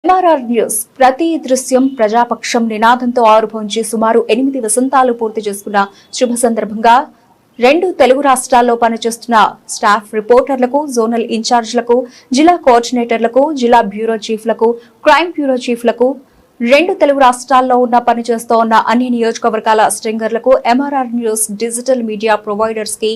MRR news ప్రతి దృశ్యం ప్రజాపక్షం నినాదంతో ఆరుభవించి సుమారు 8 వసంతాలు పూర్తి చేసుకున్న శుభ సందర్భంగా 2 తెలుగు రాష్ట్రాల్లో పనిచేస్తున్న స్టాఫ్ రిపోర్టర్లకు, జోనల్ ఇన్ఛార్జ్లకు, జిల్లా కోఆర్డినేటర్లకు, జిల్లా బ్యూరో చీఫ్లకు, క్రైమ్ బ్యూరో చీఫ్లకు, 2 తెలుగు రాష్ట్రాల్లో పనిచేస్తూ ఉన్న అన్ని నియోజకవర్గాల స్ట్రింగర్లకు, MRR news digital media providers కి,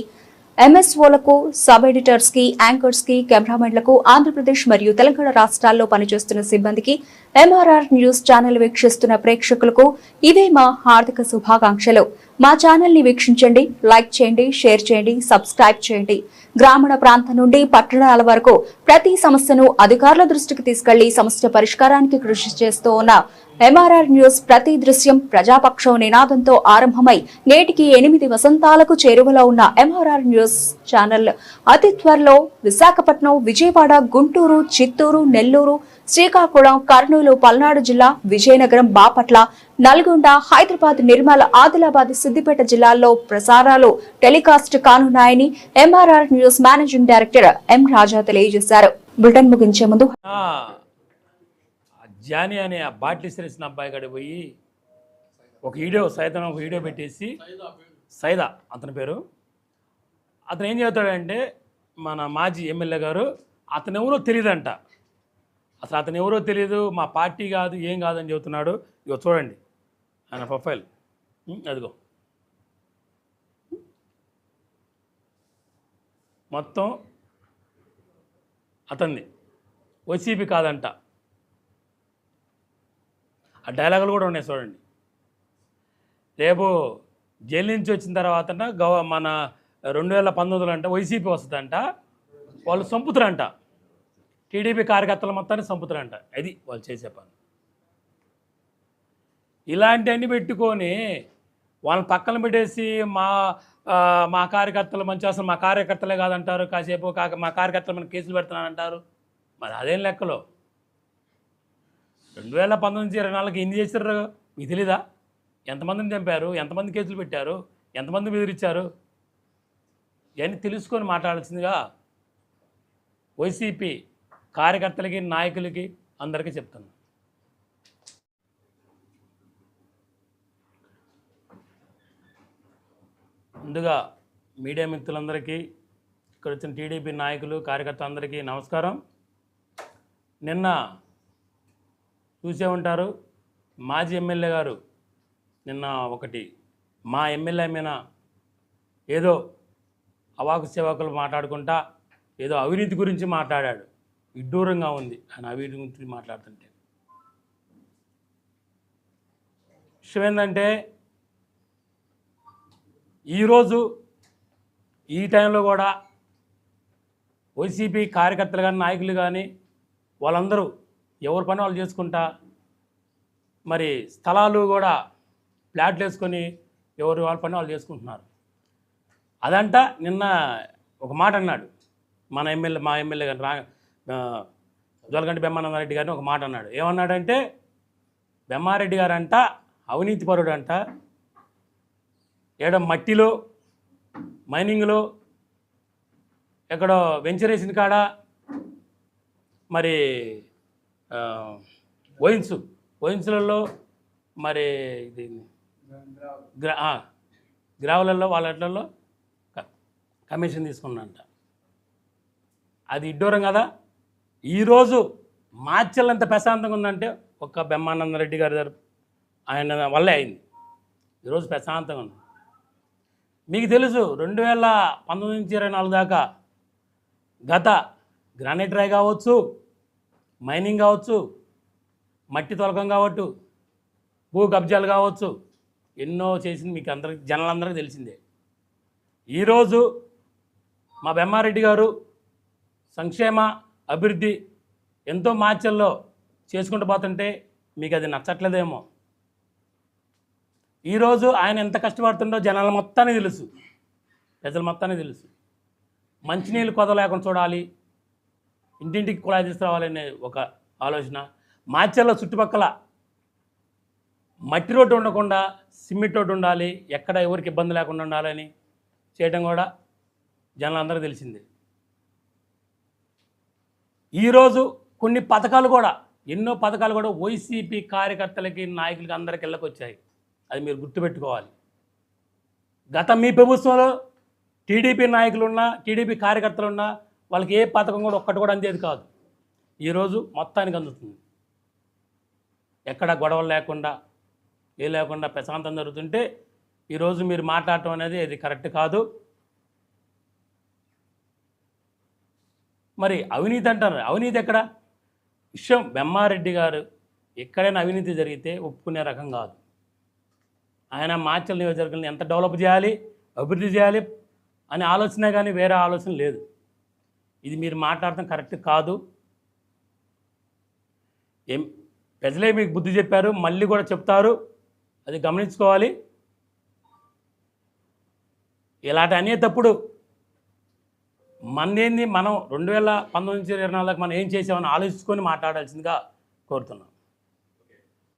ఎంఎస్ఓలకు, సబ్ ఎడిటర్స్ కి, యాంకర్స్ కి, కెమెరామెన్లకు, ఆంధ్రప్రదేశ్ మరియు తెలంగాణ రాష్ట్రాల్లో పనిచేస్తున్న సిబ్బందికి, ఎంఆర్ఆర్ న్యూస్ ఛానల్ వీక్షిస్తున్న ప్రేక్షకులకు ఇవే మా హార్దిక శుభాకాంక్షలు. మా ఛానల్ ని వీక్షించండి, లైక్ చేయండి, షేర్ చేయండి, సబ్స్క్రైబ్ చేయండి. గ్రామీణ ప్రాంతం నుండి పట్టణాల వరకు ప్రతి సమస్యను అధికారుల దృష్టికి తీసుకెళ్లి సమస్య పరిష్కారానికి కృషి చేస్తూ ఉన్న ఎంఆర్ఆర్ న్యూస్ ప్రతి దృశ్యం ప్రజాపక్షం నినాదంతో ఆరంభమై నేటికి 8 వసంతాలకు చేరువలో ఉన్న ఎంఆర్ఆర్ న్యూస్ ఛానల్ అతి త్వరలో విశాఖపట్నం, విజయవాడ, గుంటూరు, చిత్తూరు, నెల్లూరు, శ్రీకాకుళం, కర్నూలు, పల్నాడు జిల్లా, విజయనగరం, బాపట్ల, నల్గొండ, హైదరాబాద్, నిర్మల్, ఆదిలాబాద్, సిద్దిపేట జిల్లాల్లో ప్రసారాలు టెలికాస్ట్ కానున్నాయని MRR news managing director M Raja తెలియజేశారు. బులెటిన్ ముగించే ముందు జానీ అనే ఆ బాటిల్ ఇసిరేసిన అబ్బాయి కాడికి పోయి ఒక వీడియో పెట్టేసి, సైదా అతని పేరు, అతను ఏం చెబుతాడంటే మన మాజీ ఎమ్మెల్యే గారు అతను ఎవరో తెలియదంట. అసలు అతను ఎవరో తెలియదు, మా పార్టీ కాదు, ఏం కాదని చెబుతున్నాడు. ఇగో చూడండి ఆయన ప్రొఫైల్, అదిగో మొత్తం అతన్ని వైసీపీ కాదంట. ఆ డైలాగులు కూడా ఉన్నాయి చూడండి. రేపు జైలు నుంచి వచ్చిన తర్వాత మన 2019 అంట వైసీపీ వస్తుందంట, వాళ్ళు చంపుతారంట, టీడీపీ కార్యకర్తల మొత్తాన్ని చంపుతారంట. అది వాళ్ళు చేసే పని. ఇలాంటివన్నీ పెట్టుకొని వాళ్ళని పక్కన పెట్టేసి మా కార్యకర్తలు మంచి, అసలు మా కార్యకర్తలే కాదంటారు, కాసేపు మా కార్యకర్తలు మన కేసులు పెడుతున్నానంటారు. మరి అదేం లెక్కలో 2019-24 ఎన్ని చేశారు మీకు తెలీదా? ఎంతమందిని చంపారు, ఎంతమంది కేసులు పెట్టారు, ఎంతమంది బెదిరించారు, ఇవన్నీ తెలుసుకొని మాట్లాడాల్సిందిగా వైసీపీ కార్యకర్తలకి, నాయకులకి, అందరికీ చెప్తాను. ముందుగా మీడియా మిత్రులందరికీ, ఇక్కడ వచ్చిన టీడీపీ నాయకులు, కార్యకర్తలు అందరికీ నమస్కారం. నిన్న చూసే ఉంటారు, మాజీ ఎమ్మెల్యే గారు నిన్న ఒకటి మా ఎమ్మెల్యే మీద ఏదో అవాకు సేవకులు మాట్లాడుకుంటా ఏదో అవినీతి గురించి మాట్లాడాడు. విడ్డూరంగా ఉంది ఆయన అవినీతి గురించి మాట్లాడుతుంటే. విషయం ఏంటంటే ఈరోజు ఈ టైంలో కూడా వైసీపీ కార్యకర్తలు కానీ, నాయకులు కానీ, వాళ్ళందరూ ఎవరి పని వాళ్ళు చేసుకుంటా, మరి స్థలాలు కూడా ఫ్లాట్లు వేసుకొని ఎవరు వాళ్ళ పని వాళ్ళు చేసుకుంటున్నారు. అదంట నిన్న ఒక మాట అన్నాడు మా ఎమ్మెల్యే గారు జోలకంటి బెమ్మారెడ్డి గారిని ఒక మాట అన్నాడు. ఏమన్నాడంటే, బెమ్మారెడ్డి గారు అంట అవినీతిపరుడు అంట, ఏడో మట్టిలో, మైనింగ్లో, ఎక్కడో వెంచరేసిన కాడ, మరి వైన్స్లలో, మరి ఇది గ్రావులలో, వాళ్ళలో కమిషన్ తీసుకున్నంట. అది ఇడ్డూరం కదా. ఈరోజు మాచెల్ ఎంత ప్రశాంతంగా ఉందంటే ఒక్క బెమ్మానందరెడ్డి గారి ఆయన వల్లే అయింది. ఈరోజు ప్రశాంతంగా ఉంది. మీకు తెలుసు 2019-24 దాకా గత గ్రానైట్ రాయ్ కావచ్చు, మైనింగ్ కావచ్చు, మట్టి తొలకం కావచ్చు, భూ కబ్జాలు కావచ్చు, ఎన్నో చేసింది మీకు అందరికి, జనాలందరికీ తెలిసిందే. ఈరోజు మా బెమ్మారెడ్డి గారు సంక్షేమ అభివృద్ధి ఎంతో మాచెల్లో చేసుకుంటూ పోతుంటే మీకు అది నచ్చట్లేదేమో. ఈరోజు ఆయన ఎంత కష్టపడుతుండో జనాల మొత్తాన్ని తెలుసు, ప్రజల మొత్తాన్ని తెలుసు. మంచినీళ్ళు కొద లేకుండా చూడాలి, ఇంటింటికి కుళాయి తీసుకురావాలనే ఒక ఆలోచన. మాచెల్లో చుట్టుపక్కల మట్టి రోడ్డు ఉండకుండా సిమెంట్ రోడ్డు ఉండాలి, ఎక్కడ ఎవరికి ఇబ్బంది లేకుండా ఉండాలని చేయడం కూడా జనాలందరికీ తెలిసిందే. ఈరోజు కొన్ని పథకాలు కూడా ఎన్నో పథకాలు కూడా వైసీపీ కార్యకర్తలకి నాయకులకి అందరికి ఇళ్ళకి వచ్చాయి. అది మీరు గుర్తుపెట్టుకోవాలి. గత మీ ప్రభుత్వంలో టీడీపీ నాయకులున్నా టీడీపీ కార్యకర్తలున్నా వాళ్ళకి ఏ పథకం కూడా ఒక్కటి కూడా అందేది కాదు. ఈరోజు మొత్తానికి అందుతుంది. ఎక్కడ గొడవలు లేకుండా లేకుండా ప్రశాంతం జరుగుతుంటే ఈరోజు మీరు మాట్లాడటం అనేది అది కరెక్ట్ కాదు. మరి అవినీతి అంటారు, అవినీతి ఎక్కడ? విషయం బెమ్మారెడ్డి గారు ఎక్కడైనా అవినీతి జరిగితే ఒప్పుకునే రకం కాదు. ఆయన మాచర్ల నియోజకవర్గాన్ని ఎంత డెవలప్ చేయాలి, అభివృద్ధి చేయాలి అనే ఆలోచనే కానీ వేరే ఆలోచన లేదు. ఇది మీరు మాట్లాడటం కరెక్ట్ కాదు. ప్రజలే మీకు బుద్ధి చెప్పారు, మళ్ళీ కూడా చెప్తారు, అది గమనించుకోవాలి. ఇలాంటి అనేటప్పుడు మనదేంది, మనం 2019 నుంచి 2024 మనం ఏం చేసామని ఆలోచించుకొని మాట్లాడాల్సిందిగా కోరుతున్నాం.